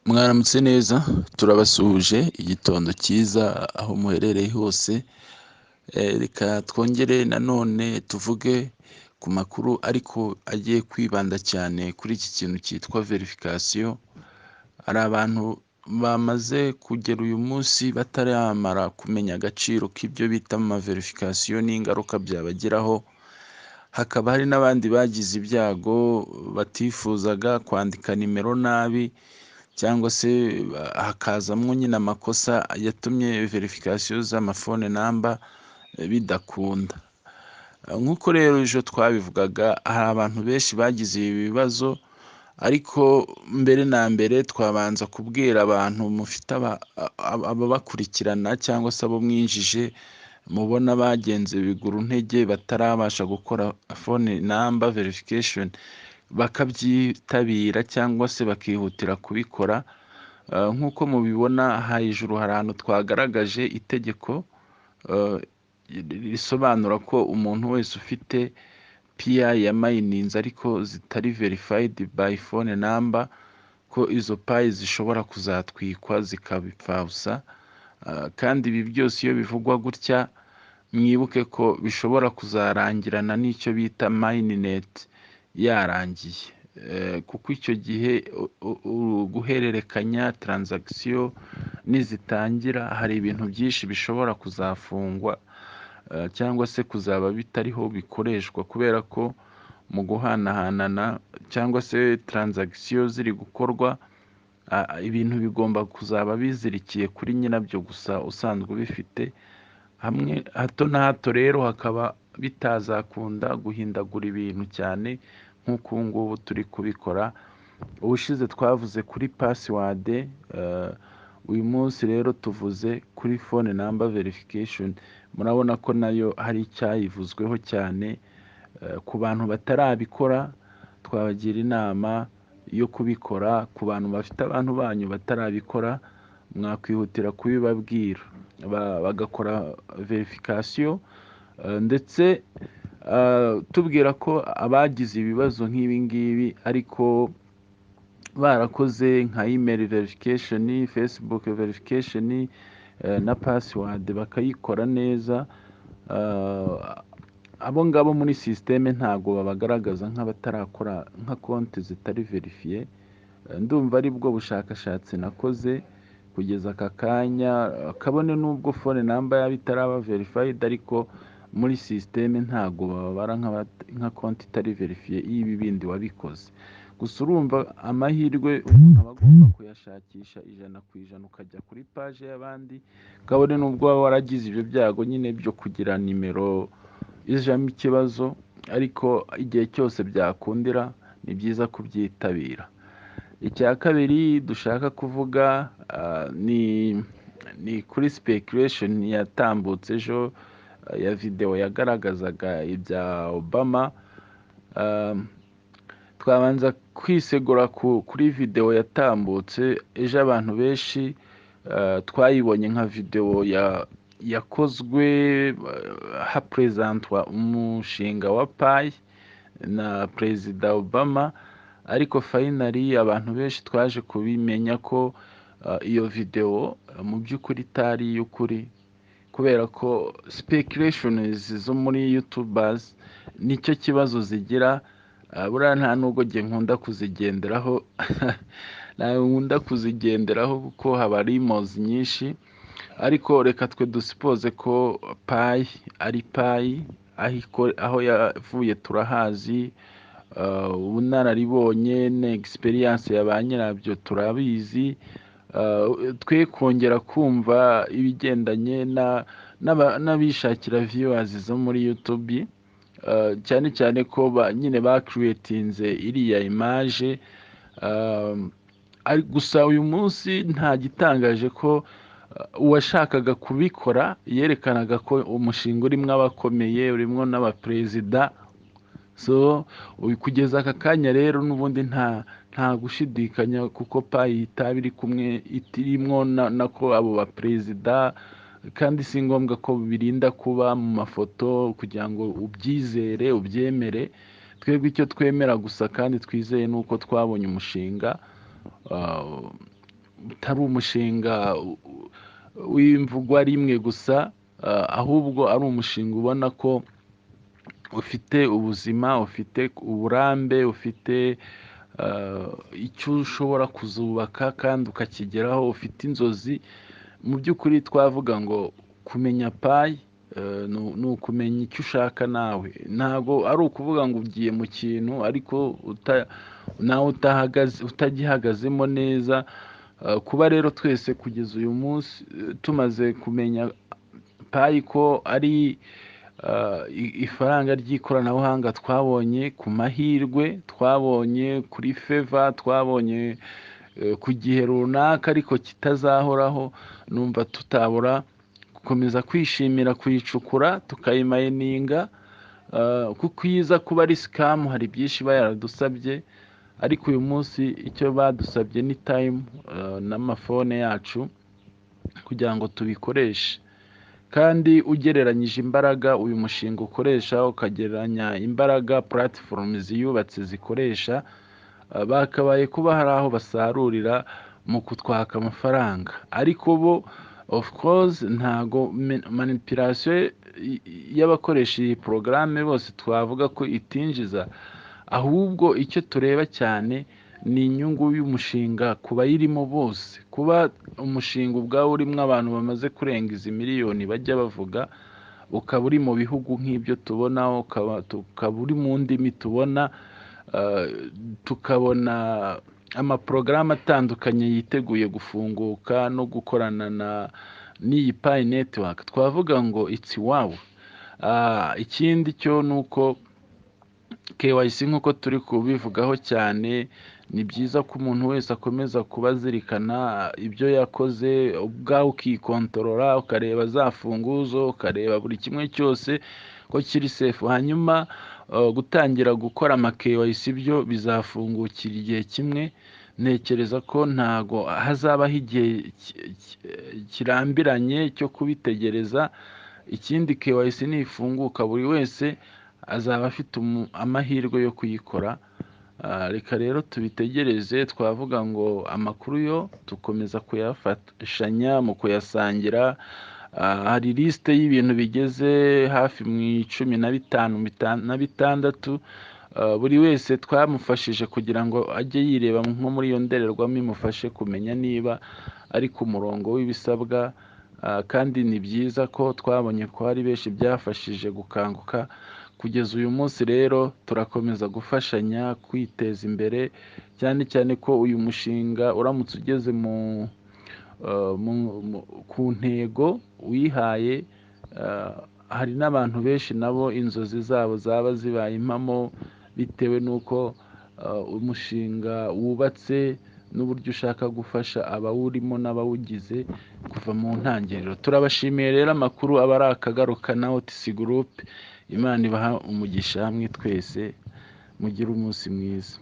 Mwaramutse neza, turabasuhuje igitondo cyiza aho muherereye hose. Reka twongere nanone tuvuge ku makuru ariko agiye kwibanda cyane kuri iki kintu cyitwa verification. Hari abantu bamaze kugera uyu munsi bataramara kumenya agaciro k'ibyo bita ama verification n'ingaruka byabagiraho. Hakaba hari n'abandi bagize ibyago batifuzaga kwandika nimero nabi, cyangwa se hakazamwo nyine amakosa yatumye verification z'amafone namba bidakunda. Nk'uko rero ejo twabivugaga, hari abantu benshi bagize ibi bibazo, ariko mbere na mbere twabanza kubwira abantu mufite ababakurikirana cyangwa se abo mwinjije mubona bagenze biguru ntege batarabasha gukora phone number verification, bakabyitabira cyangwa se bakihutira kubikora. Nk'uko mubibona hejuru hari ahantu twagaragaje itegeko risobanura ko umuntu wese ufite PI ya mininzi ariko zitari verified by phone number, ko izo PI zishobora kuzatwikwa zikabipfabusa. Kandi ibi byose iyo bivugwa gutya, mwibuke ko bishobora kuzarangirana n'icyo bita mainnet yarangiye, kuko icyo gihe guhererekanya transaction nizitangira hari ibintu byinshi bishobora kuzafungwa, cyangwa se kuzaba bitariho bikoreshwa, kubera ko mu guhanahanana cyangwa se transaction ziri gukorwa, ibintu bigomba kuzaba bizirikiye kuri nyirabyo gusa usanzwe ubifite. Hamwe hato na hato rero hakaba bitazakunda guhindagura ibintu cyane nk'uko ubu ngubu turi kubikora. Ubushize twavuze kuri password, uyu munsi rero tuvuze kuri phone number verification. Murabona ko nayo hari icyayivuzweho cyane. Ku bantu batarabikora twabagira inama yo kubikora. Ku bantu bafite abantu banyu batarabikora, mwakwihutira kubibabwira bagakora verification, ndetse tubwira ko abagize ibibazo nk'ibi ngibi ariko barakoze nka email verification, Facebook verification na password bakayikora neza, abo ngabo muri systeme ntago babagaragaza nk'abatarakora nka konti zitari verifiye. Ndumva ari bwo bushakashatsi nakoze kugeza aka kanya, kabone n'ubwo phone number yaba itaraba verified, ariko muri systeme ntago babara nka konti itari verifiye ibi bindi wabikoze. Gusa urumva amahirwe umuntu aba agomba kuyashakisha 100% ukajya kuri page y'abandi, kabone n'ubwo waba waragize ibyo byago nyine byo kugira nimero ijamo ikibazo, ariko igihe cyose byakundira ni byiza kubyitabira. Icya kabiri dushaka kuvuga ni kuri speculation yatambutse ejo ya video yagaragazaga ibya Obama. Twabanza kwisegura kuri video yatambutse ejo. Abantu benshi twayibonye nka video yakozwe hapresentwa umushinga wa PI na Perezida Obama, ariko finally abantu benshi twaje kubimenya ko iyo video mu by'ukuri itari y'ukuri, kubera ko speculations zo muri YouTubers nicyo kibazo zigira. Buriya nta nubwo nge nkunda kuzigenderaho kuko haba rumors nyinshi, ariko reka twe dusipoze ko PI ari PI, aho yavuye turahazi, ubunararibonye na experience ya ba nyirabyo turabizi. Twe kongera kumva ibigendanye n'abishakira viewers zo muri YouTube, cyane cyane ko nyine ba creatinze iriya image. Gusa uyu munsi nta gitangaje ko uwashakaga kubikora yerekanaga ko umushinga urimo abakomeye, urimo n'abaperezida. So kugeza aka kanya rero n'ubundi nta gushidikanya, kuko PI itaba iri kumwe itirimo nako abo baperezida, kandi si ngombwa ko birinda kuba mu mafoto kugira ngo ubyizere ubyemere. Twebwe icyo twemera gusa kandi twizeye nuko twabonye umushinga utari umushinga w'imvugwa rimwe gusa, ahubwo ari umushinga ubona ko ufite ubuzima, ufite uburambe, ufite icyo ushobora kuzubaka kandi ukakigeraho, ufite inzozi. Mu by'ukuri twavuga ngo kumenya payi ni ukumenya icyo ushaka nawe, ntabwo ari ukuvuga ngo ugiye mu kintu ariko nawe utagihagazemo neza. Kuba rero twese kugeza uyu munsi tumaze kumenya payi ko ari ifaranga ry'ikoranabuhanga twabonye ku mahirwe, twabonye kuri feva, twabonye ku gihe runaka ariko kitazahoraho, numva tutabura gukomeza kwishimira kuyicukura tukayimayininga, kuko iyo iza kuba ari sikamu hari byinshi iba yaradusabye, ariko uyu munsi icyo badusabye ni tayimu n'amafone yacu kugira ngo tubikoreshe. Kandi ugereranyije imbaraga uyu mushinga ukoresha, ukagereranya imbaraga puratifomu ziyubatse zikoresha, bakabaye kuba hari aho basarurira mu kutwaka amafaranga. Ariko bo of course ntago manipulation y'abakoresha iyi porogaramu bose twavuga ko itinjiza, ahubwo icyo tureba cyane ni inyungu y'umushinga ku bayirimo bose. Kuba umushinga ubwawo urimo abantu bamaze kurenga izi miliyoni bajya bavuga, ukaba uri mu bihugu nk'ibyo tubona, ukaba uri mu ndimi tubona, tukabona amaporogaramu atandukanye yiteguye gufunguka no gukorana n'iyi payi netiwaka, twavuga ngo it's wow. Ikindi cyo ni uko KYC nk'uko turi kubivugaho cyane, ni byiza ko umuntu wese akomeza kuba azirikana ibyo yakoze, ubwawe ukikontorora, ukareba za funguzo, ukareba buri kimwe cyose ko kiri sefu. Hanyuma gutangira gukora ama KYC byo bizafungukira igihe kimwe. Ntekereza ko ntago hazabaho igihe kirambiranye cyo kubitegereza. Ikindi KYC nifunguka buri wese azaba afite amahirwe yo kuyikora. Reka rero tubitegereze. Twavuga ngo amakuru yo tukomeza kuyafashanya mu kuyasangira. Hari lisite y'ibintu bigeze hafi mu 15 buri wese twamufashije kugira ngo ajye yireba nko muri iyo ndorerwamo imufashe kumenya niba ari ku murongo w'ibisabwa. Kandi ni byiza ko twabonye ko hari benshi byafashije gukanguka. Kugeza uyu munsi rero turakomeza gufashanya kwiteza imbere, cyane cyane ko uyu mushinga uramutse ugeze ku ntego wihaye, hari n'abantu benshi nabo inzozi zabo zaba zibaye impamo bitewe n'uko umushinga wubatse n'uburyo ushaka gufasha abawurimo n'abawugize kuva mu ntangiriro. Turabashimiye rero amakuru aba ari akagaruka na OTC Group. Imana ibaha umugisha hamwe twese, mugire umunsi mwiza.